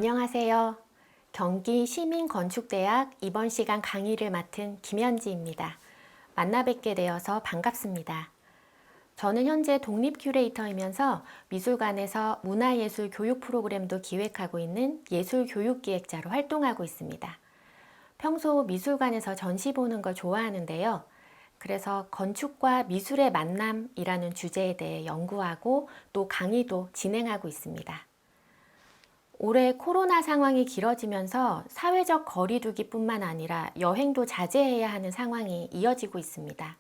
안녕하세요. 경기 시민건축대학 이번 시간 강의를 맡은 김현지입니다. 만나 뵙게 되어서 반갑습니다. 저는 현재 독립 큐레이터이면서 미술관에서 문화예술 교육 프로그램도 기획하고 있는 예술교육기획자로 활동하고 있습니다. 평소 미술관에서 전시 보는 걸 좋아하는데요. 그래서 건축과 미술의 만남이라는 주제에 대해 연구하고 또 강의도 진행하고 있습니다. 올해 코로나 상황이 길어지면서 사회적 거리두기뿐만 아니라 여행도 자제해야 하는 상황이 이어지고 있습니다.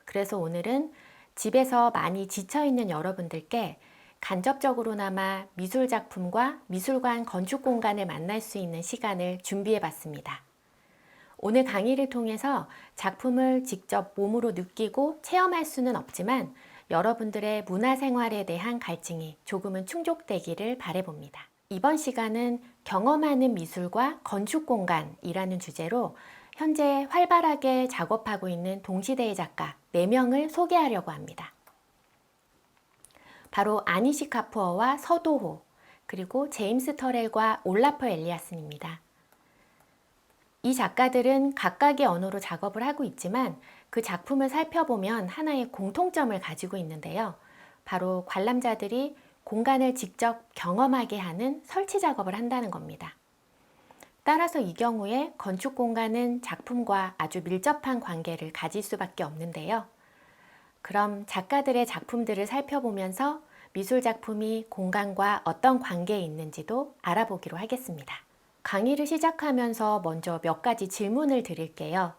그래서 오늘은 집에서 많이 지쳐있는 여러분들께 간접적으로나마 미술 작품과 미술관 건축 공간을 만날 수 있는 시간을 준비해 봤습니다. 오늘 강의를 통해서 작품을 직접 몸으로 느끼고 체험할 수는 없지만 여러분들의 문화생활에 대한 갈증이 조금은 충족되기를 바라봅니다. 이번 시간은 경험하는 미술과 건축 공간이라는 주제로 현재 활발하게 작업하고 있는 동시대의 작가 4명을 소개하려고 합니다. 바로 아니시 카푸어와 서도호, 그리고 제임스 터렐과 올라퍼 엘리아슨입니다. 이 작가들은 각각의 언어로 작업을 하고 있지만 그 작품을 살펴보면 하나의 공통점을 가지고 있는데요. 바로 관람자들이 공간을 직접 경험하게 하는 설치 작업을 한다는 겁니다. 따라서 이 경우에 건축 공간은 작품과 아주 밀접한 관계를 가질 수밖에 없는데요. 그럼 작가들의 작품들을 살펴보면서 미술 작품이 공간과 어떤 관계에 있는지도 알아보기로 하겠습니다. 강의를 시작하면서 먼저 몇 가지 질문을 드릴게요.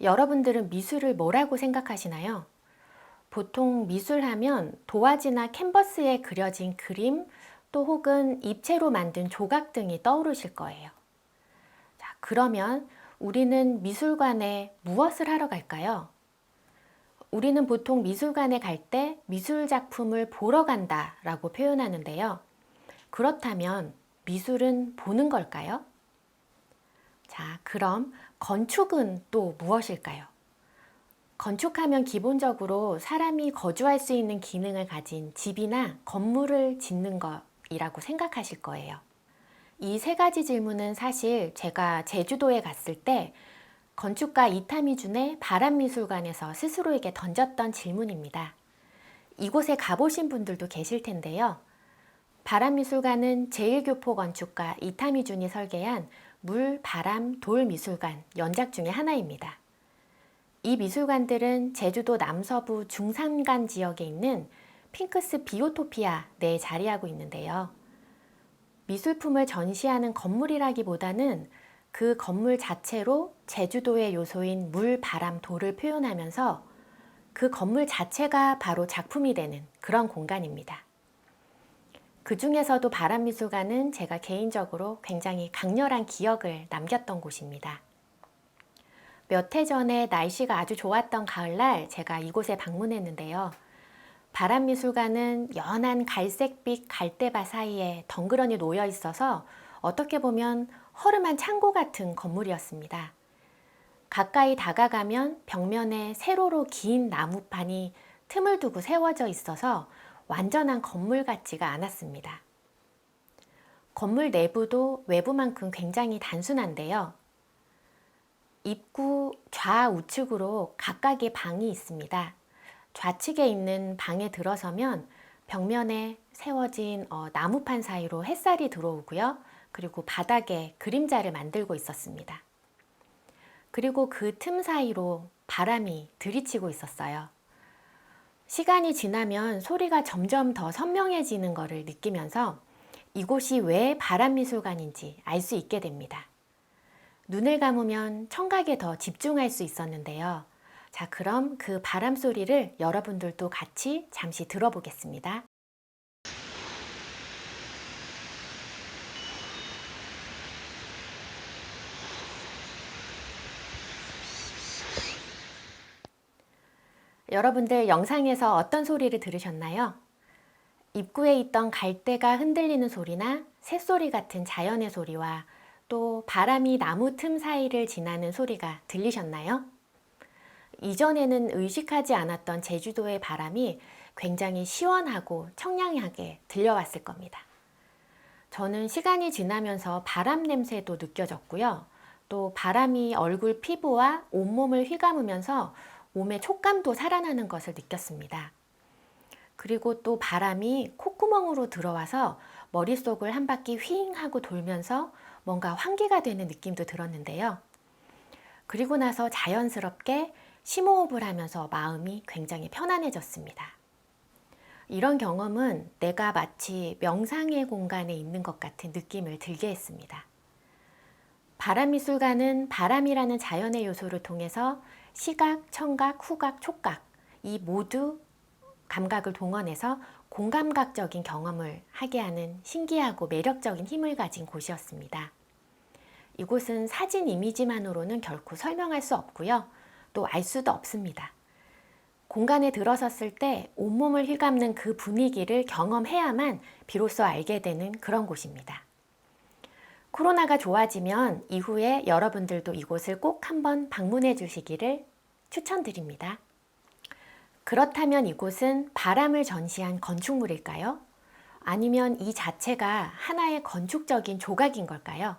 여러분들은 미술을 뭐라고 생각하시나요? 보통 미술하면 도화지나 캔버스에 그려진 그림, 또 혹은 입체로 만든 조각 등이 떠오르실 거예요. 자, 그러면 우리는 미술관에 무엇을 하러 갈까요? 우리는 보통 미술관에 갈 때 미술 작품을 보러 간다 라고 표현하는데요. 그렇다면 미술은 보는 걸까요? 자, 그럼 건축은 또 무엇일까요? 건축하면 기본적으로 사람이 거주할 수 있는 기능을 가진 집이나 건물을 짓는 것이라고 생각하실 거예요. 이 3가지 질문은 사실 제가 제주도에 갔을 때 건축가 이타미준의 바람미술관에서 스스로에게 던졌던 질문입니다. 이곳에 가보신 분들도 계실 텐데요. 바람미술관은 제1교포 건축가 이타미준이 설계한 물, 바람, 돌 미술관 연작 중의 하나입니다. 이 미술관들은 제주도 남서부 중산간 지역에 있는 핑크스 비오토피아 내에 자리하고 있는데요. 미술품을 전시하는 건물이라기보다는 그 건물 자체로 제주도의 요소인 물, 바람, 돌을 표현하면서 그 건물 자체가 바로 작품이 되는 그런 공간입니다. 그 중에서도 바람미술관은 제가 개인적으로 굉장히 강렬한 기억을 남겼던 곳입니다. 몇 해 전에 날씨가 아주 좋았던 가을날 제가 이곳에 방문했는데요. 바람미술관은 연한 갈색빛 갈대밭 사이에 덩그러니 놓여 있어서 어떻게 보면 허름한 창고 같은 건물이었습니다. 가까이 다가가면 벽면에 세로로 긴 나무판이 틈을 두고 세워져 있어서 완전한 건물 같지가 않았습니다. 건물 내부도 외부만큼 굉장히 단순한데요. 입구 좌우측으로 각각의 방이 있습니다. 좌측에 있는 방에 들어서면 벽면에 세워진 나무판 사이로 햇살이 들어오고요. 그리고 바닥에 그림자를 만들고 있었습니다. 그리고 그 틈 사이로 바람이 들이치고 있었어요. 시간이 지나면 소리가 점점 더 선명해지는 것을 느끼면서 이곳이 왜 바람미술관인지 알 수 있게 됩니다. 눈을 감으면 청각에 더 집중할 수 있었는데요. 자, 그럼 그 바람 소리를 여러분들도 같이 잠시 들어보겠습니다. 여러분들 영상에서 어떤 소리를 들으셨나요? 입구에 있던 갈대가 흔들리는 소리나 새소리 같은 자연의 소리와 또 바람이 나무 틈 사이를 지나는 소리가 들리셨나요? 이전에는 의식하지 않았던 제주도의 바람이 굉장히 시원하고 청량하게 들려왔을 겁니다. 저는 시간이 지나면서 바람 냄새도 느껴졌고요. 또 바람이 얼굴 피부와 온몸을 휘감으면서 몸의 촉감도 살아나는 것을 느꼈습니다. 그리고 또 바람이 콧구멍으로 들어와서 머릿속을 한 바퀴 휘잉 하고 돌면서 뭔가 환기가 되는 느낌도 들었는데요. 그리고 나서 자연스럽게 심호흡을 하면서 마음이 굉장히 편안해졌습니다. 이런 경험은 내가 마치 명상의 공간에 있는 것 같은 느낌을 들게 했습니다. 바람미술가는 바람이라는 자연의 요소를 통해서 시각, 청각, 후각, 촉각 이 모두 감각을 동원해서 공감각적인 경험을 하게 하는 신기하고 매력적인 힘을 가진 곳이었습니다. 이곳은 사진 이미지만으로는 결코 설명할 수 없고요. 또 알 수도 없습니다. 공간에 들어섰을 때 온몸을 휘감는 그 분위기를 경험해야만 비로소 알게 되는 그런 곳입니다. 코로나가 좋아지면 이후에 여러분들도 이곳을 꼭 한번 방문해 주시기를 추천드립니다. 그렇다면 이곳은 바람을 전시한 건축물일까요? 아니면 이 자체가 하나의 건축적인 조각인 걸까요?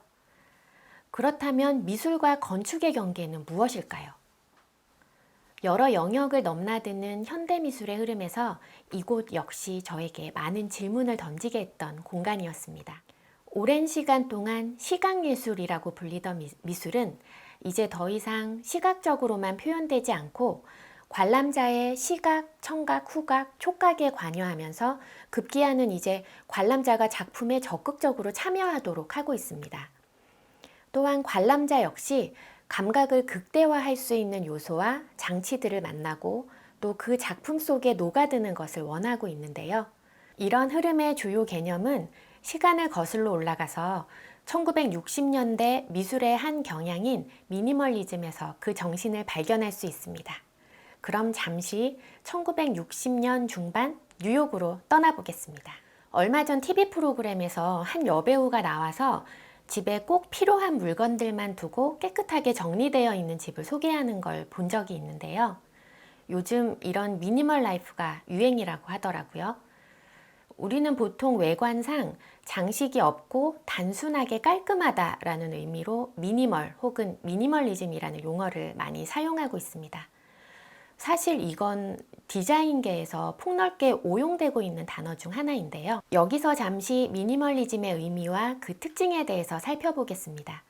그렇다면 미술과 건축의 경계는 무엇일까요? 여러 영역을 넘나드는 현대미술의 흐름에서 이곳 역시 저에게 많은 질문을 던지게 했던 공간이었습니다. 오랜 시간 동안 시각예술이라고 불리던 미술은 이제 더 이상 시각적으로만 표현되지 않고 관람자의 시각, 청각, 후각, 촉각에 관여하면서 급기야는 이제 관람자가 작품에 적극적으로 참여하도록 하고 있습니다. 또한 관람자 역시 감각을 극대화할 수 있는 요소와 장치들을 만나고 또 그 작품 속에 녹아드는 것을 원하고 있는데요. 이런 흐름의 주요 개념은 시간을 거슬러 올라가서 1960년대 미술의 한 경향인 미니멀리즘에서 그 정신을 발견할 수 있습니다. 그럼 잠시 1960년 중반 뉴욕으로 떠나보겠습니다. 얼마 전 TV 프로그램에서 한 여배우가 나와서 집에 꼭 필요한 물건들만 두고 깨끗하게 정리되어 있는 집을 소개하는 걸 본 적이 있는데요. 요즘 이런 미니멀 라이프가 유행이라고 하더라고요. 우리는 보통 외관상 장식이 없고 단순하게 깔끔하다라는 의미로 미니멀 혹은 미니멀리즘이라는 용어를 많이 사용하고 있습니다. 사실 이건 디자인계에서 폭넓게 오용되고 있는 단어 중 하나인데요. 여기서 잠시 미니멀리즘의 의미와 그 특징에 대해서 살펴보겠습니다.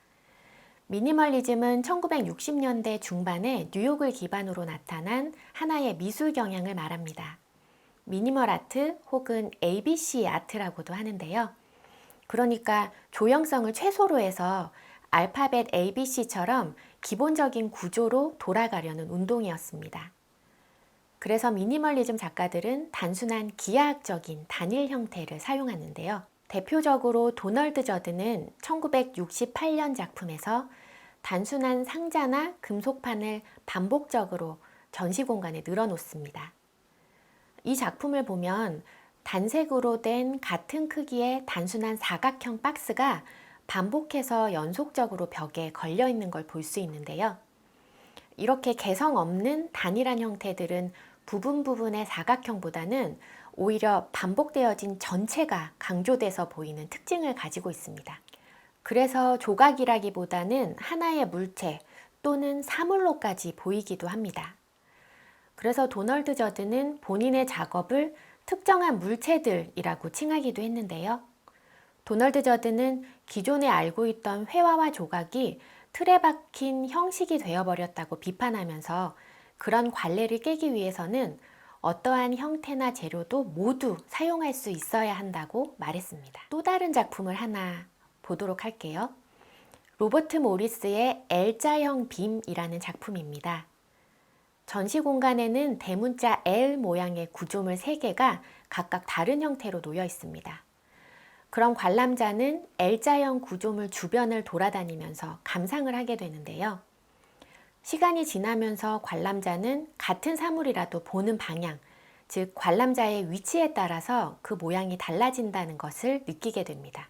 미니멀리즘은 1960년대 중반에 뉴욕을 기반으로 나타난 하나의 미술 경향을 말합니다. 미니멀 아트 혹은 ABC 아트라고도 하는데요. 그러니까 조형성을 최소로 해서 알파벳 ABC처럼 기본적인 구조로 돌아가려는 운동이었습니다. 그래서 미니멀리즘 작가들은 단순한 기하학적인 단일 형태를 사용하는데요. 대표적으로 도널드 저드는 1968년 작품에서 단순한 상자나 금속판을 반복적으로 전시 공간에 늘어놓습니다. 이 작품을 보면 단색으로 된 같은 크기의 단순한 사각형 박스가 반복해서 연속적으로 벽에 걸려 있는 걸 볼 수 있는데요. 이렇게 개성 없는 단일한 형태들은 부분의 사각형보다는 오히려 반복되어진 전체가 강조돼서 보이는 특징을 가지고 있습니다. 그래서 조각이라기보다는 하나의 물체 또는 사물로까지 보이기도 합니다. 그래서 도널드 저드는 본인의 작업을 특정한 물체들이라고 칭하기도 했는데요. 도널드 저드는 기존에 알고 있던 회화와 조각이 틀에 박힌 형식이 되어버렸다고 비판하면서 그런 관례를 깨기 위해서는 어떠한 형태나 재료도 모두 사용할 수 있어야 한다고 말했습니다. 또 다른 작품을 하나 보도록 할게요. 로버트 모리스의 L자형 빔이라는 작품입니다. 전시 공간에는 대문자 L 모양의 구조물 3개가 각각 다른 형태로 놓여 있습니다. 그럼 관람자는 L자형 구조물 주변을 돌아다니면서 감상을 하게 되는데요. 시간이 지나면서 관람자는 같은 사물이라도 보는 방향, 즉 관람자의 위치에 따라서 그 모양이 달라진다는 것을 느끼게 됩니다.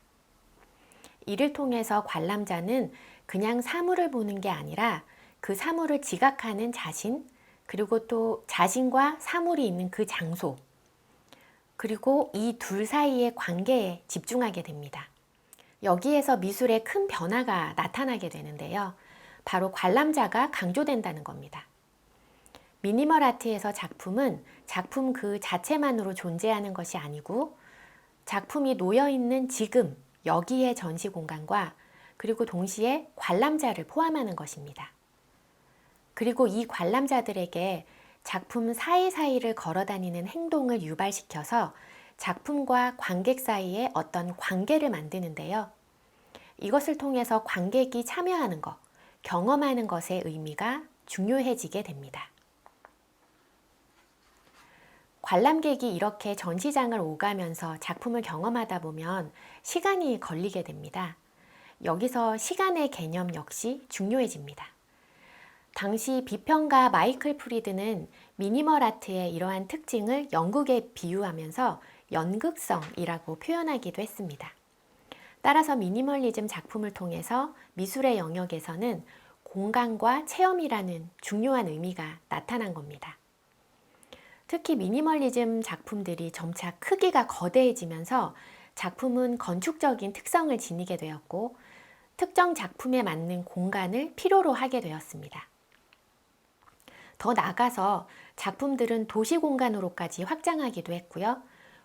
이를 통해서 관람자는 그냥 사물을 보는 게 아니라 그 사물을 지각하는 자신, 그리고 또 자신과 사물이 있는 그 장소, 그리고 이 둘 사이의 관계에 집중하게 됩니다. 여기에서 미술에 큰 변화가 나타나게 되는데요. 바로 관람자가 강조된다는 겁니다. 미니멀 아트에서 작품은 작품 그 자체만으로 존재하는 것이 아니고 작품이 놓여있는 지금, 여기의 전시 공간과 그리고 동시에 관람자를 포함하는 것입니다. 그리고 이 관람자들에게 작품 사이사이를 걸어다니는 행동을 유발시켜서 작품과 관객 사이에 어떤 관계를 만드는데요. 이것을 통해서 관객이 참여하는 것, 경험하는 것의 의미가 중요해지게 됩니다. 관람객이 이렇게 전시장을 오가면서 작품을 경험하다 보면 시간이 걸리게 됩니다. 여기서 시간의 개념 역시 중요해집니다. 당시 비평가 마이클 프리드는 미니멀 아트의 이러한 특징을 연극에 비유하면서 연극성이라고 표현하기도 했습니다. 따라서 미니멀리즘 작품을 통해서 미술의 영역에서는 공간과 체험이라는 중요한 의미가 나타난 겁니다. 특히 미니멀리즘 작품들이 점차 크기가 거대해지면서 작품은 건축적인 특성을 지니게 되었고 특정 작품에 맞는 공간을 필요로 하게 되었습니다. 더 나아가서 작품들은 도시 공간으로까지 확장하기도 했고요.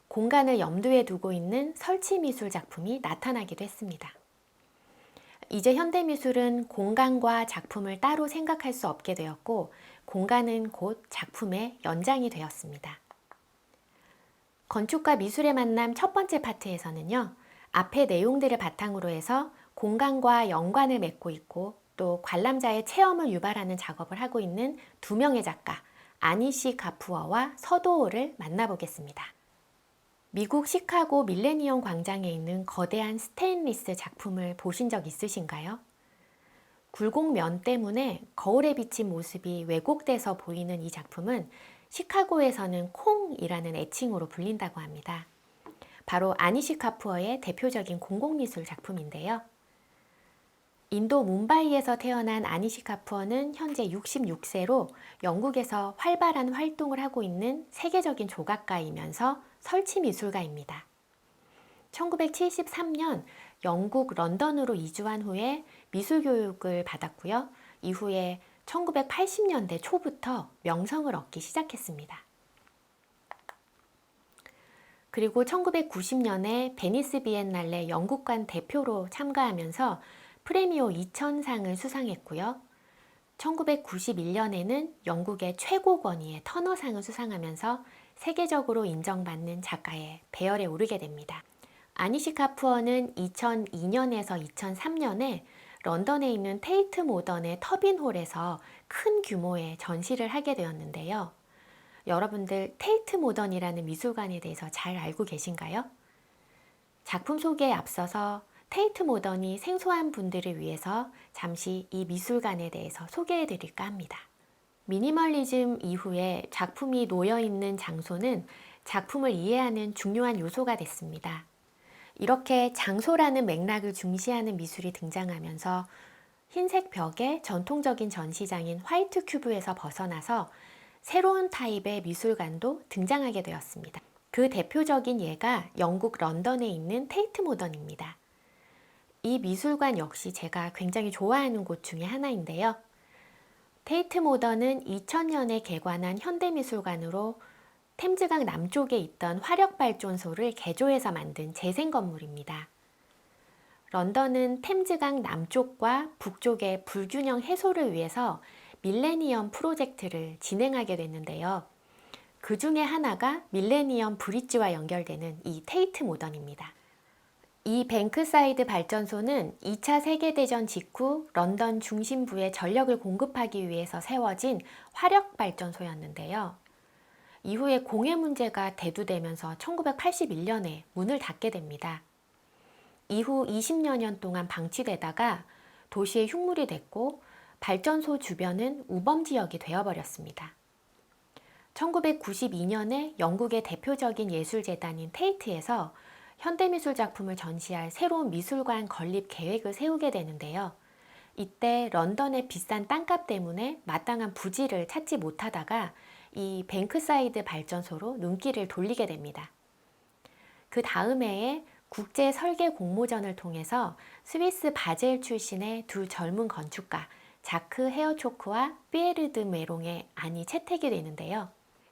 공간을 염두에 두고 있는 설치 미술 작품이 나타나기도 했습니다. 이제 현대미술은 공간과 작품을 따로 생각할 수 없게 되었고 공간은 곧 작품의 연장이 되었습니다. 건축과 미술의 만남 첫 번째 파트에서는요. 앞의 내용들을 바탕으로 해서 공간과 연관을 맺고 있고 또 관람자의 체험을 유발하는 작업을 하고 있는 두 명의 작가 아니시 가푸어와 서도호를 만나보겠습니다. 미국 시카고 밀레니엄 광장에 있는 거대한 스테인리스 작품을 보신 적 있으신가요? 굴곡면 때문에 거울에 비친 모습이 왜곡돼서 보이는 이 작품은 시카고에서는 콩이라는 애칭으로 불린다고 합니다. 바로 아니시 카푸어의 대표적인 공공미술 작품인데요. 인도 뭄바이에서 태어난 아니시 카푸어는 현재 66세로 영국에서 활발한 활동을 하고 있는 세계적인 조각가이면서 설치미술가입니다. 1973년 영국 런던으로 이주한 후에 미술교육을 받았고요. 이후에 1980년대 초부터 명성을 얻기 시작했습니다. 그리고 1990년에 베니스 비엔날레 영국관 대표로 참가하면서 프레미오 2000상을 수상했고요. 1991년에는 영국의 최고 권위의 터너상을 수상하면서 세계적으로 인정받는 작가의 배열에 오르게 됩니다. 아니시 카푸어는 2002년에서 2003년에 런던에 있는 테이트 모던의 터빈홀에서 큰 규모의 전시를 하게 되었는데요. 여러분들 테이트 모던이라는 미술관에 대해서 잘 알고 계신가요? 작품 소개에 앞서서 테이트 모던이 생소한 분들을 위해서 잠시 이 미술관에 대해서 소개해 드릴까 합니다. 미니멀리즘 이후에 작품이 놓여있는 장소는 작품을 이해하는 중요한 요소가 됐습니다. 이렇게 장소라는 맥락을 중시하는 미술이 등장하면서 흰색 벽의 전통적인 전시장인 화이트 큐브에서 벗어나서 새로운 타입의 미술관도 등장하게 되었습니다. 그 대표적인 예가 영국 런던에 있는 테이트 모던입니다. 이 미술관 역시 제가 굉장히 좋아하는 곳 중에 하나인데요. 테이트 모던은 2000년에 개관한 현대미술관으로 템즈강 남쪽에 있던 화력발전소를 개조해서 만든 재생 건물입니다. 런던은 템즈강 남쪽과 북쪽의 불균형 해소를 위해서 밀레니엄 프로젝트를 진행하게 됐는데요. 그 중에 하나가 밀레니엄 브릿지와 연결되는 이 테이트 모던입니다. 이 뱅크사이드 발전소는 2차 세계대전 직후 런던 중심부에 전력을 공급하기 위해서 세워진 화력발전소였는데요. 이후에 공해 문제가 대두되면서 1981년에 문을 닫게 됩니다. 이후 20여 년 동안 방치되다가 도시의 흉물이 됐고 발전소 주변은 우범지역이 되어버렸습니다. 1992년에 영국의 대표적인 예술재단인 테이트에서 현대미술 작품을 전시할 새로운 미술관 건립 계획을 세우게 되는데요. 이때 런던의 비싼 땅값 때문에 마땅한 부지를 찾지 못하다가 이 뱅크사이드 발전소로 눈길을 돌리게 됩니다. 그 다음 해에 국제 설계 공모전을 통해서 스위스 바젤 출신의 두 젊은 건축가 자크 헤어초크와 피에르드 메롱의 안이 채택이 되는데요.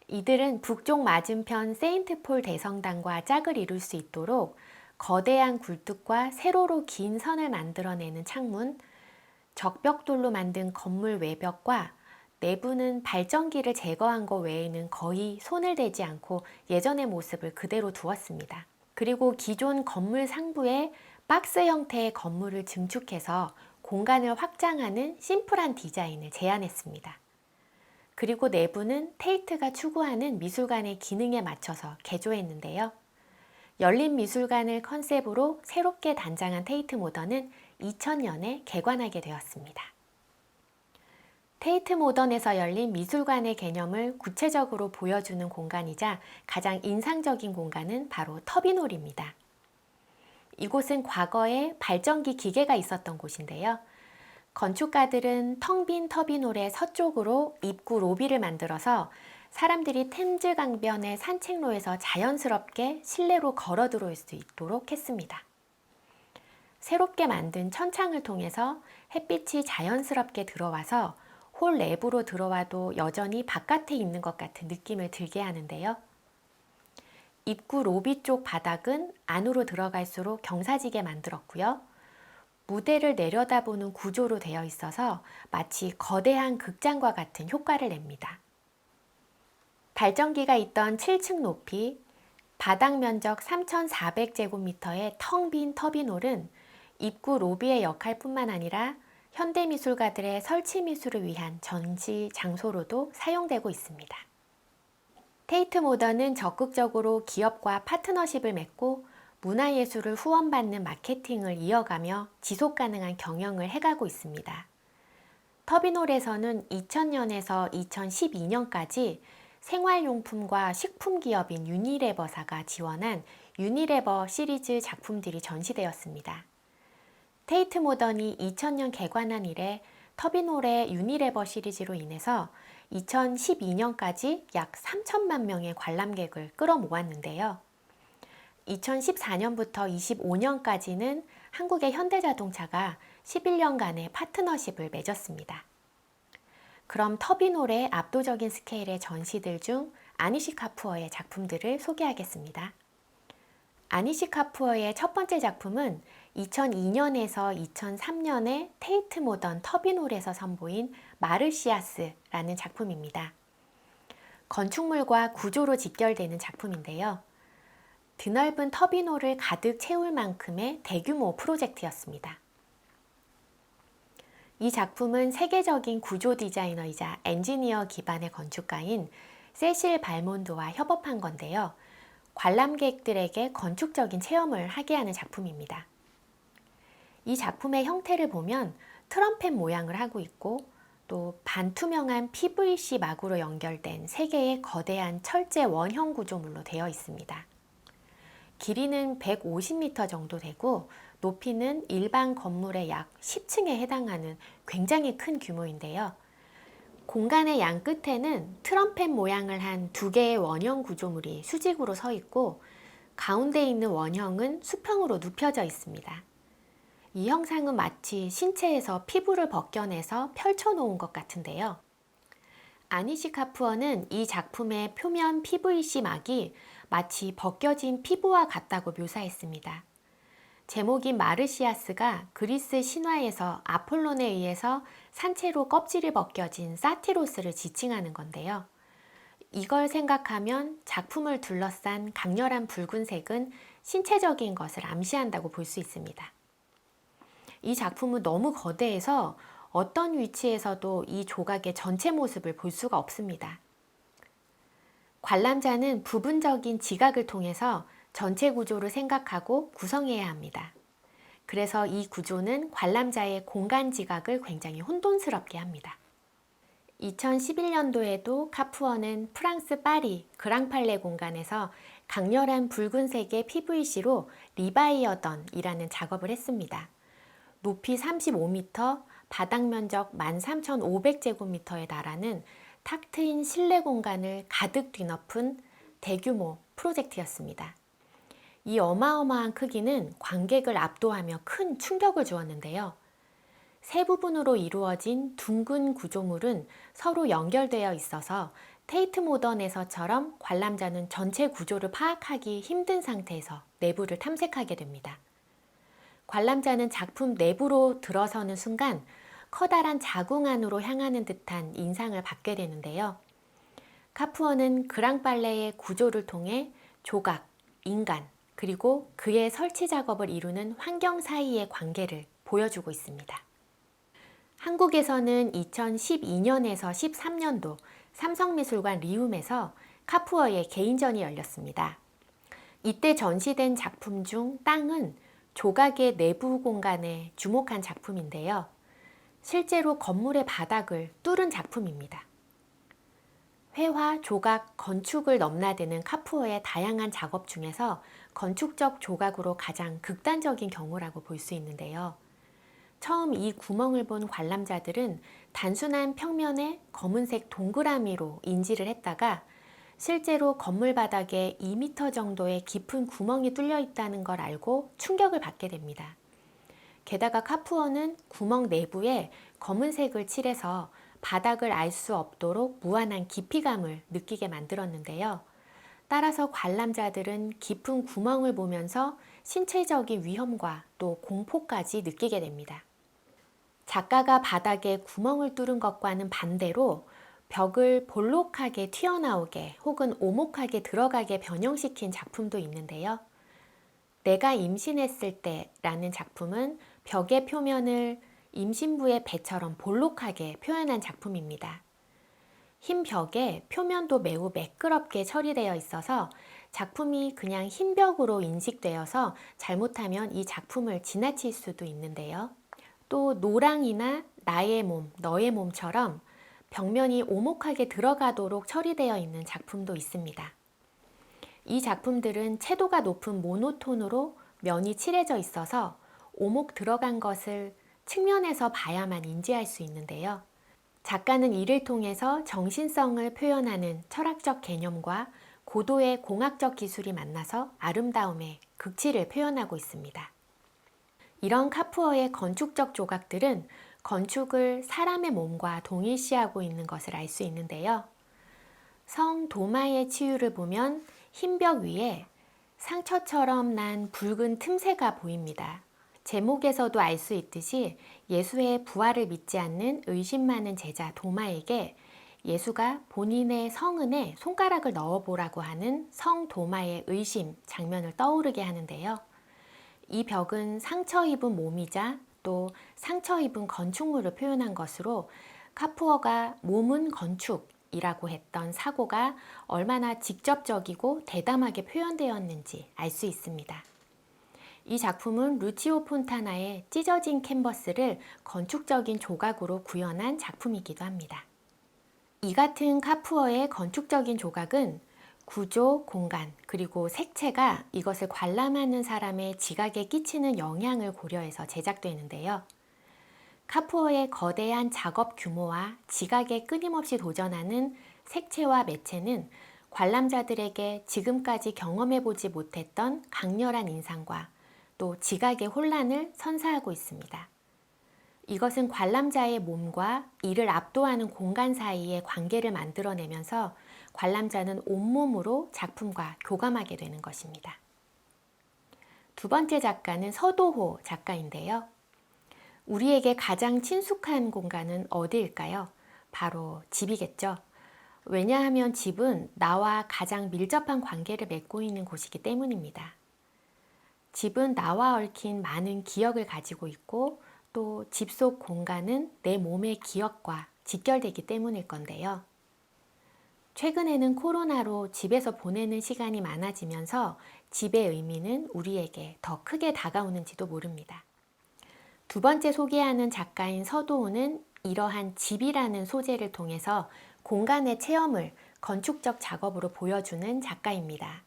이들은 북쪽 맞은편 세인트폴 대성당과 짝을 이룰 수 있도록 거대한 굴뚝과 세로로 긴 선을 만들어내는 창문, 적벽돌로 만든 건물 외벽과 내부는 발전기를 제거한 것 외에는 거의 손을 대지 않고 예전의 모습을 그대로 두었습니다. 그리고 기존 건물 상부에 박스 형태의 건물을 증축해서 공간을 확장하는 심플한 디자인을 제안했습니다. 그리고 내부는 테이트가 추구하는 미술관의 기능에 맞춰서 개조했는데요. 열린 미술관을 컨셉으로 새롭게 단장한 테이트 모던은 2000년에 개관하게 되었습니다. 테이트 모던에서 열린 미술관의 개념을 구체적으로 보여주는 공간이자 가장 인상적인 공간은 바로 터빈홀입니다. 이곳은 과거에 발전기 기계가 있었던 곳인데요. 건축가들은 텅 빈 터빈홀의 서쪽으로 입구 로비를 만들어서 사람들이 템즈 강변의 산책로에서 자연스럽게 실내로 걸어 들어올 수 있도록 했습니다. 새롭게 만든 천창을 통해서 햇빛이 자연스럽게 들어와서 홀 내부로 들어와도 여전히 바깥에 있는 것 같은 느낌을 들게 하는데요. 입구 로비 쪽 바닥은 안으로 들어갈수록 경사지게 만들었고요. 무대를 내려다보는 구조로 되어 있어서 마치 거대한 극장과 같은 효과를 냅니다. 발전기가 있던 7층 높이, 바닥 면적 3,400제곱미터의 텅 빈 터빈홀은 입구 로비의 역할뿐만 아니라 현대미술가들의 설치 미술을 위한 전시 장소로도 사용되고 있습니다. 테이트 모던은 적극적으로 기업과 파트너십을 맺고 문화예술을 후원받는 마케팅을 이어가며 지속가능한 경영을 해가고 있습니다. 터빈홀에서는 2000년에서 2012년까지 생활용품과 식품 기업인 유니레버사가 지원한 유니레버 시리즈 작품들이 전시되었습니다. 테이트 모던이 2000년 개관한 이래 터빈홀의 유니레버 시리즈로 인해서 2012년까지 약 3천만 명의 관람객을 끌어모았는데요. 2014년부터 25년까지는 한국의 현대자동차가 11년간의 파트너십을 맺었습니다. 그럼 터빈홀의 압도적인 스케일의 전시들 중 아니시 카푸어의 작품들을 소개하겠습니다. 아니시 카푸어의 첫 번째 작품은 2002년에서 2003년에 테이트 모던 터빈홀에서 선보인 마르시아스라는 작품입니다. 건축물과 구조로 직결되는 작품인데요. 드넓은 터빈홀을 가득 채울 만큼의 대규모 프로젝트였습니다. 이 작품은 세계적인 구조 디자이너이자 엔지니어 기반의 건축가인 세실 발몬드와 협업한 건데요. 관람객들에게 건축적인 체험을 하게 하는 작품입니다. 이 작품의 형태를 보면 트럼펫 모양을 하고 있고 또 반투명한 PVC 막으로 연결된 세 개의 거대한 철제 원형 구조물로 되어 있습니다. 길이는 150m 정도 되고 높이는 일반 건물의 약 10층에 해당하는 굉장히 큰 규모인데요. 공간의 양 끝에는 트럼펫 모양을 한 두 개의 원형 구조물이 수직으로 서 있고 가운데 있는 원형은 수평으로 눕혀져 있습니다. 이 형상은 마치 신체에서 피부를 벗겨내서 펼쳐놓은 것 같은데요. 아니시 카푸어는 이 작품의 표면 PVC 막이 마치 벗겨진 피부와 같다고 묘사했습니다. 제목인 마르시아스가 그리스 신화에서 아폴론에 의해서 산채로 껍질이 벗겨진 사티로스를 지칭하는 건데요. 이걸 생각하면 작품을 둘러싼 강렬한 붉은색은 신체적인 것을 암시한다고 볼 수 있습니다. 이 작품은 너무 거대해서 어떤 위치에서도 이 조각의 전체 모습을 볼 수가 없습니다. 관람자는 부분적인 지각을 통해서 전체 구조를 생각하고 구성해야 합니다. 그래서 이 구조는 관람자의 공간 지각을 굉장히 혼돈스럽게 합니다. 2011년도에도 카푸어는 프랑스 파리 그랑팔레 공간에서 강렬한 붉은색의 PVC로 리바이어던이라는 작업을 했습니다. 높이 35m, 바닥 면적 13,500제곱미터에 달하는 탁 트인 실내 공간을 가득 뒤덮은 대규모 프로젝트였습니다. 이 어마어마한 크기는 관객을 압도하며 큰 충격을 주었는데요. 세 부분으로 이루어진 둥근 구조물은 서로 연결되어 있어서 테이트 모던에서처럼 관람자는 전체 구조를 파악하기 힘든 상태에서 내부를 탐색하게 됩니다. 관람자는 작품 내부로 들어서는 순간 커다란 자궁 안으로 향하는 듯한 인상을 받게 되는데요. 카푸어는 그랑 빨레의 구조를 통해 조각, 인간, 그리고 그의 설치 작업을 이루는 환경 사이의 관계를 보여주고 있습니다. 한국에서는 2012년에서 13년도 삼성미술관 리움에서 카푸어의 개인전이 열렸습니다. 이때 전시된 작품 중 땅은 조각의 내부 공간에 주목한 작품인데요. 실제로 건물의 바닥을 뚫은 작품입니다. 회화, 조각, 건축을 넘나드는 카푸어의 다양한 작업 중에서 건축적 조각으로 가장 극단적인 경우라고 볼 수 있는데요. 처음 이 구멍을 본 관람자들은 단순한 평면에 검은색 동그라미로 인지를 했다가 실제로 건물 바닥에 2m 정도의 깊은 구멍이 뚫려 있다는 걸 알고 충격을 받게 됩니다. 게다가 카푸어는 구멍 내부에 검은색을 칠해서 바닥을 알 수 없도록 무한한 깊이감을 느끼게 만들었는데요. 따라서 관람자들은 깊은 구멍을 보면서 신체적인 위험과 또 공포까지 느끼게 됩니다. 작가가 바닥에 구멍을 뚫은 것과는 반대로 벽을 볼록하게 튀어나오게 혹은 오목하게 들어가게 변형시킨 작품도 있는데요. 내가 임신했을 때라는 작품은 벽의 표면을 임신부의 배처럼 볼록하게 표현한 작품입니다. 흰 벽에 표면도 매우 매끄럽게 처리되어 있어서 작품이 그냥 흰 벽으로 인식되어서 잘못하면 이 작품을 지나칠 수도 있는데요. 또 노랑이나 나의 몸, 너의 몸처럼 벽면이 오목하게 들어가도록 처리되어 있는 작품도 있습니다. 이 작품들은 채도가 높은 모노톤으로 면이 칠해져 있어서 오목 들어간 것을 측면에서 봐야만 인지할 수 있는데요. 작가는 이를 통해서 정신성을 표현하는 철학적 개념과 고도의 공학적 기술이 만나서 아름다움의 극치를 표현하고 있습니다. 이런 카푸어의 건축적 조각들은 건축을 사람의 몸과 동일시하고 있는 것을 알 수 있는데요. 성 도마의 치유를 보면 흰 벽 위에 상처처럼 난 붉은 틈새가 보입니다. 제목에서도 알 수 있듯이 예수의 부활을 믿지 않는 의심 많은 제자 도마에게 예수가 본인의 성은에 손가락을 넣어보라고 하는 성 도마의 의심 장면을 떠오르게 하는데요. 이 벽은 상처 입은 몸이자 또 상처 입은 건축물을 표현한 것으로 카푸어가 몸은 건축이라고 했던 사고가 얼마나 직접적이고 대담하게 표현되었는지 알 수 있습니다. 이 작품은 루치오 폰타나의 찢어진 캔버스를 건축적인 조각으로 구현한 작품이기도 합니다. 이 같은 카푸어의 건축적인 조각은 구조, 공간, 그리고 색채가 이것을 관람하는 사람의 지각에 끼치는 영향을 고려해서 제작되는데요. 카푸어의 거대한 작업 규모와 지각에 끊임없이 도전하는 색채와 매체는 관람자들에게 지금까지 경험해보지 못했던 강렬한 인상과 또 지각의 혼란을 선사하고 있습니다. 이것은 관람자의 몸과 이를 압도하는 공간 사이의 관계를 만들어내면서 관람자는 온몸으로 작품과 교감하게 되는 것입니다. 두 번째 작가는 서도호 작가인데요. 우리에게 가장 친숙한 공간은 어디일까요? 바로 집이겠죠. 왜냐하면 집은 나와 가장 밀접한 관계를 맺고 있는 곳이기 때문입니다. 집은 나와 얽힌 많은 기억을 가지고 있고 또 집 속 공간은 내 몸의 기억과 직결되기 때문일 건데요. 최근에는 코로나로 집에서 보내는 시간이 많아지면서 집의 의미는 우리에게 더 크게 다가오는지도 모릅니다. 두 번째 소개하는 작가인 서도호는 이러한 집이라는 소재를 통해서 공간의 체험을 건축적 작업으로 보여주는 작가입니다.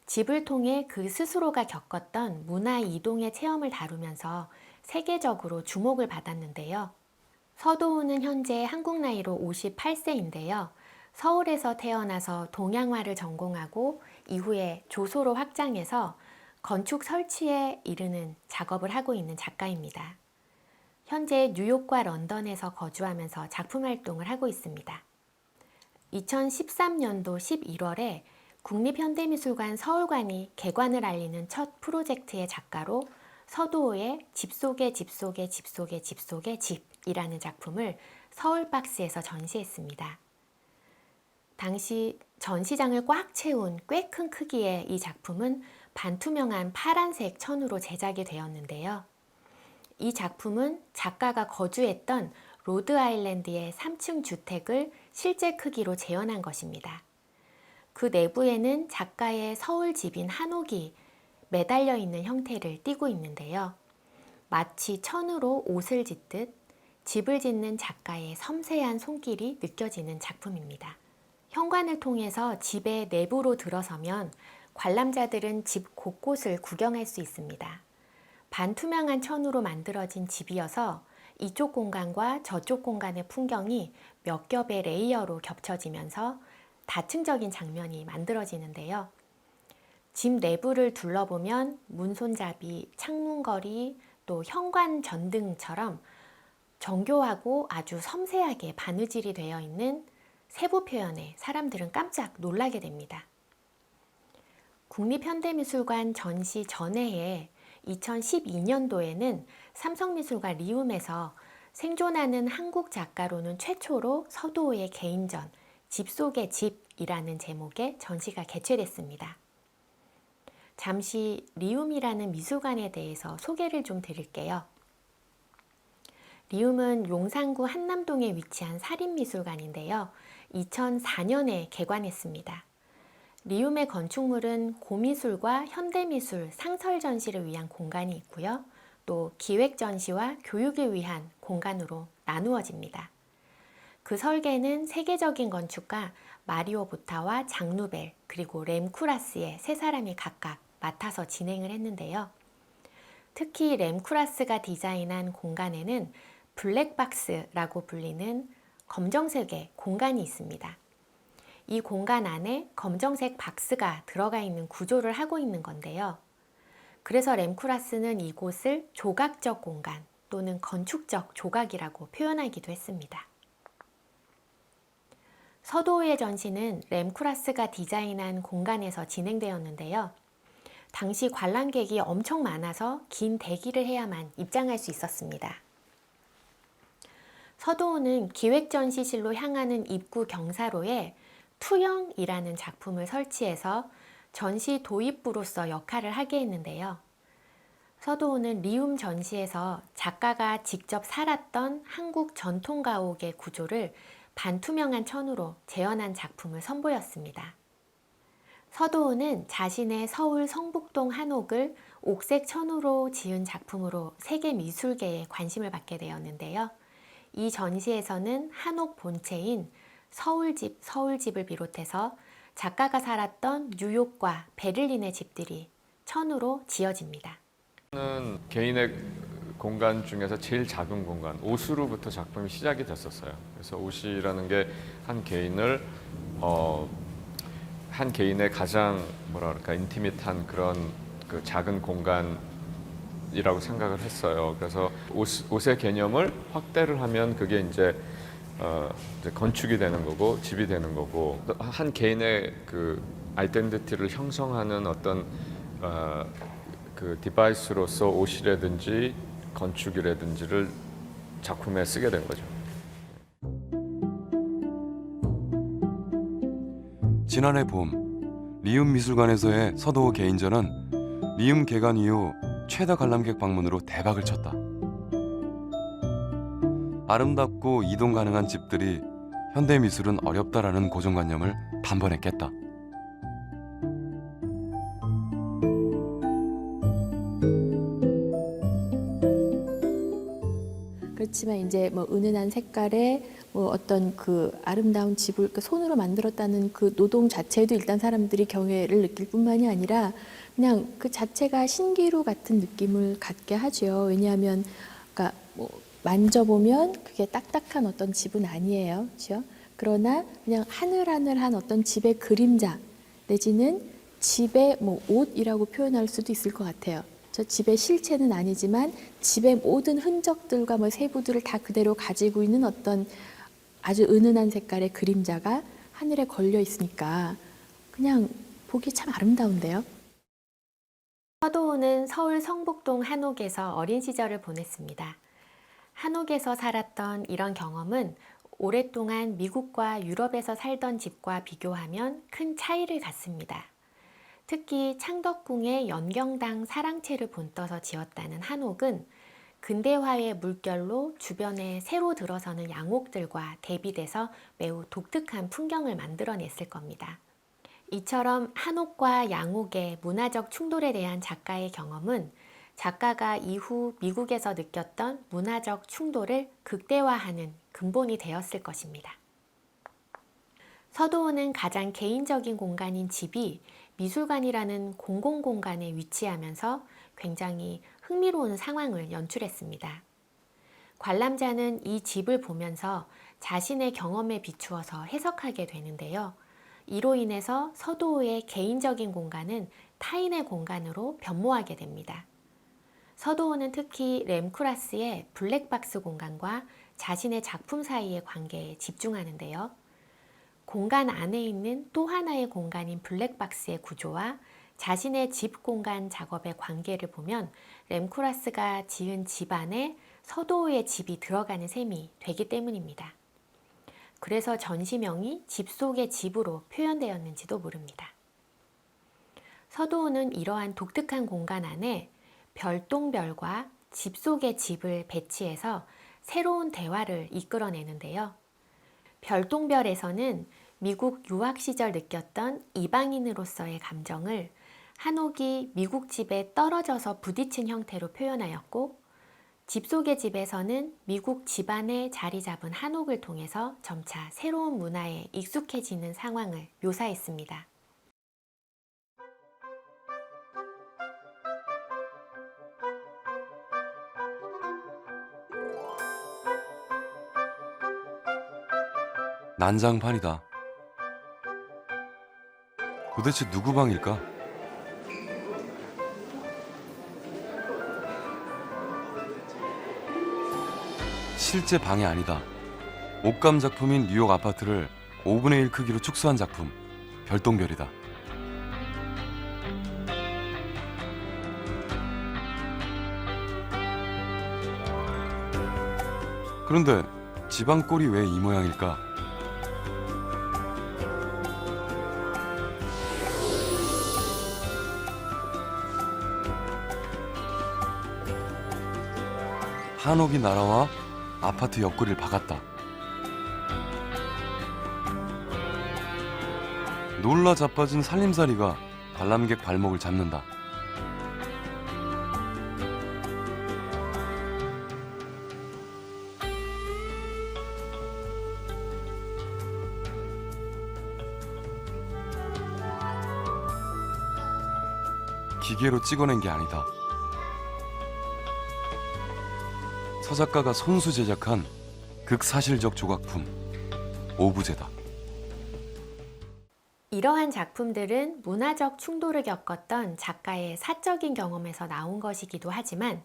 집을 통해 그 스스로가 겪었던 문화 이동의 체험을 다루면서 세계적으로 주목을 받았는데요. 서도호는 현재 한국 나이로 58세인데요. 서울에서 태어나서 동양화를 전공하고 이후에 조소로 확장해서 건축 설치에 이르는 작업을 하고 있는 작가입니다. 현재 뉴욕과 런던에서 거주하면서 작품 활동을 하고 있습니다. 2013년도 11월에 국립현대미술관 서울관이 개관을 알리는 첫 프로젝트의 작가로 서도호의 집 속의 집 속의 집 속의 집 속의 집이라는 작품을 서울박스에서 전시했습니다. 당시 전시장을 꽉 채운 꽤 큰 크기의 이 작품은 반투명한 파란색 천으로 제작이 되었는데요. 이 작품은 작가가 거주했던 로드아일랜드의 3층 주택을 실제 크기로 재현한 것입니다. 그 내부에는 작가의 서울 집인 한옥이 매달려 있는 형태를 띠고 있는데요. 마치 천으로 옷을 짓듯 집을 짓는 작가의 섬세한 손길이 느껴지는 작품입니다. 현관을 통해서 집의 내부로 들어서면 관람자들은 집 곳곳을 구경할 수 있습니다. 반투명한 천으로 만들어진 집이어서 이쪽 공간과 저쪽 공간의 풍경이 몇 겹의 레이어로 겹쳐지면서 다층적인 장면이 만들어지는데요. 집 내부를 둘러보면 문손잡이, 창문거리, 또 현관 전등처럼 정교하고 아주 섬세하게 바느질이 되어 있는 세부 표현에 사람들은 깜짝 놀라게 됩니다. 국립현대미술관 전시 전해에 2012년도에는 삼성미술관 리움에서 생존하는 한국 작가로는 최초로 서도호의 개인전 집 속의 집이라는 제목의 전시가 개최됐습니다. 잠시 리움이라는 미술관에 대해서 소개를 좀 드릴게요. 리움은 용산구 한남동에 위치한 사립미술관인데요. 2004년에 개관했습니다. 리움의 건축물은 고미술과 현대미술 상설 전시를 위한 공간이 있고요. 또 기획 전시와 교육을 위한 공간으로 나누어집니다. 그 설계는 세계적인 건축가 마리오 보타와 장 누벨 그리고 렘 쿠라스의 세 사람이 각각 맡아서 진행을 했는데요. 특히 렘 쿠라스가 디자인한 공간에는 블랙박스라고 불리는 검정색의 공간이 있습니다. 이 공간 안에 검정색 박스가 들어가 있는 구조를 하고 있는 건데요. 그래서 렘 쿠라스는 이곳을 조각적 공간 또는 건축적 조각이라고 표현하기도 했습니다. 서도호의 전시는 렘 쿠라스가 디자인한 공간에서 진행되었는데요. 당시 관람객이 엄청 많아서 긴 대기를 해야만 입장할 수 있었습니다. 서도호는 기획전시실로 향하는 입구 경사로에 투영이라는 작품을 설치해서 전시 도입부로서 역할을 하게 했는데요. 서도호는 리움 전시에서 작가가 직접 살았던 한국 전통가옥의 구조를 반투명한 천으로 재현한 작품을 선보였습니다. 서도호는 자신의 서울 성북동 한옥을 옥색 천으로 지은 작품으로 세계 미술계에 관심을 받게 되었는데요. 이 전시에서는 한옥 본체인 서울집을 비롯해서 작가가 살았던 뉴욕과 베를린의 집들이 천으로 지어집니다. 개인의 공간 중에서 제일 작은 공간, 옷으로부터 작품이 시작이 됐었어요. 그래서 옷이라는 게 한 개인의 가장 인티밋한 그런 그 작은 공간이라고 생각을 했어요. 그래서 옷의 개념을 확대를 하면 그게 이제 건축이 되는 거고 집이 되는 거고 한 개인의 그 아이덴티티를 형성하는 어떤 그 디바이스로서 옷이라든지 건축이라든지를 작품에 쓰게 된 거죠. 지난해 봄 리움 미술관에서의 서도호 개인전은 리움 개관 이후 최다 관람객 방문으로 대박을 쳤다. 아름답고 이동 가능한 집들이 현대미술은 어렵다라는 고정관념을 단번에 깼다. 그렇지만 이제 뭐 은은한 색깔의 뭐 어떤 그 아름다운 집을 손으로 만들었다는 그 노동 자체도 일단 사람들이 경외를 느낄 뿐만이 아니라 그냥 그 자체가 신기루 같은 느낌을 갖게 하죠. 왜냐하면 그러니까 뭐 만져보면 그게 딱딱한 어떤 집은 아니에요, 그렇죠? 그러나 그냥 하늘하늘한 어떤 집의 그림자 내지는 집의 뭐 옷이라고 표현할 수도 있을 것 같아요. 저 집의 실체는 아니지만 집의 모든 흔적들과 뭐 세부들을 다 그대로 가지고 있는 어떤 아주 은은한 색깔의 그림자가 하늘에 걸려 있으니까 그냥 보기 참 아름다운데요. 서도우는 서울 성북동 한옥에서 어린 시절을 보냈습니다. 한옥에서 살았던 이런 경험은 오랫동안 미국과 유럽에서 살던 집과 비교하면 큰 차이를 갖습니다. 특히 창덕궁의 연경당 사랑채를 본떠서 지었다는 한옥은 근대화의 물결로 주변에 새로 들어서는 양옥들과 대비돼서 매우 독특한 풍경을 만들어냈을 겁니다. 이처럼 한옥과 양옥의 문화적 충돌에 대한 작가의 경험은 작가가 이후 미국에서 느꼈던 문화적 충돌을 극대화하는 근본이 되었을 것입니다. 서도우는 가장 개인적인 공간인 집이 미술관이라는 공공공간에 위치하면서 굉장히 흥미로운 상황을 연출했습니다. 관람자는 이 집을 보면서 자신의 경험에 비추어서 해석하게 되는데요. 이로 인해서 서도우의 개인적인 공간은 타인의 공간으로 변모하게 됩니다. 서도우는 특히 렘쿠라스의 블랙박스 공간과 자신의 작품 사이의 관계에 집중하는데요. 공간 안에 있는 또 하나의 공간인 블랙박스의 구조와 자신의 집 공간 작업의 관계를 보면 렘쿠라스가 지은 집 안에 서도우의 집이 들어가는 셈이 되기 때문입니다. 그래서 전시명이 집 속의 집으로 표현되었는지도 모릅니다. 서도우는 이러한 독특한 공간 안에 별똥별과 집 속의 집을 배치해서 새로운 대화를 이끌어내는데요. 별똥별에서는 미국 유학 시절 느꼈던 이방인으로서의 감정을 한옥이 미국 집에 떨어져서 부딪힌 형태로 표현하였고, 집 속의 집에서는 미국 집안에 자리 잡은 한옥을 통해서 점차 새로운 문화에 익숙해지는 상황을 묘사했습니다. 난장판이다. 도대체 누구 방일까? 실제 방이 아니다. 옷감 작품인 뉴욕 아파트를 5분의 1 크기로 축소한 작품, 별똥별이다. 그런데 집안 꼴이 왜 이 모양일까? 한옥이 날아와 아파트 옆구리를 박았다. 놀라 자빠진 살림살이가 관람객 발목을 잡는다. 기계로 찍어낸 게 아니다. 서 작가가 손수 제작한 극사실적 조각품, 오부제다. 이러한 작품들은 문화적 충돌을 겪었던 작가의 사적인 경험에서 나온 것이기도 하지만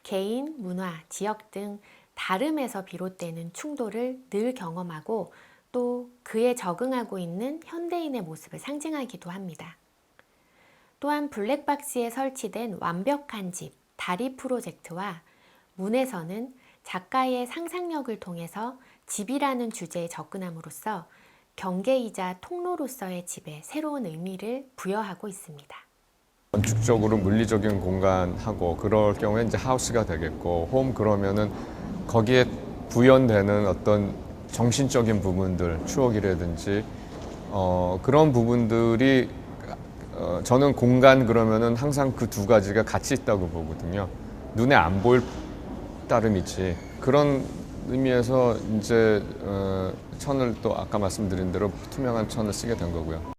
개인, 문화, 지역 등 다름에서 비롯되는 충돌을 늘 경험하고 또 그에 적응하고 있는 현대인의 모습을 상징하기도 합니다. 또한 블랙박스에 설치된 완벽한 집, 다리 프로젝트와 문에서는 작가의 상상력을 통해서 집이라는 주제에 접근함으로써 경계이자 통로로서의 집에 새로운 의미를 부여하고 있습니다. 건축적으로 물리적인 공간하고 그럴 경우에 이제 하우스가 되겠고, 홈 그러면은 거기에 부연되는 어떤 정신적인 부분들, 추억이라든지 그런 부분들이 저는 공간 그러면은 항상 그 두 가지가 같이 있다고 보거든요. 눈에 안 보일 따름이지. 그런 의미에서 이제 천을 또 아까 말씀드린 대로 투명한 천을 쓰게 된 거고요.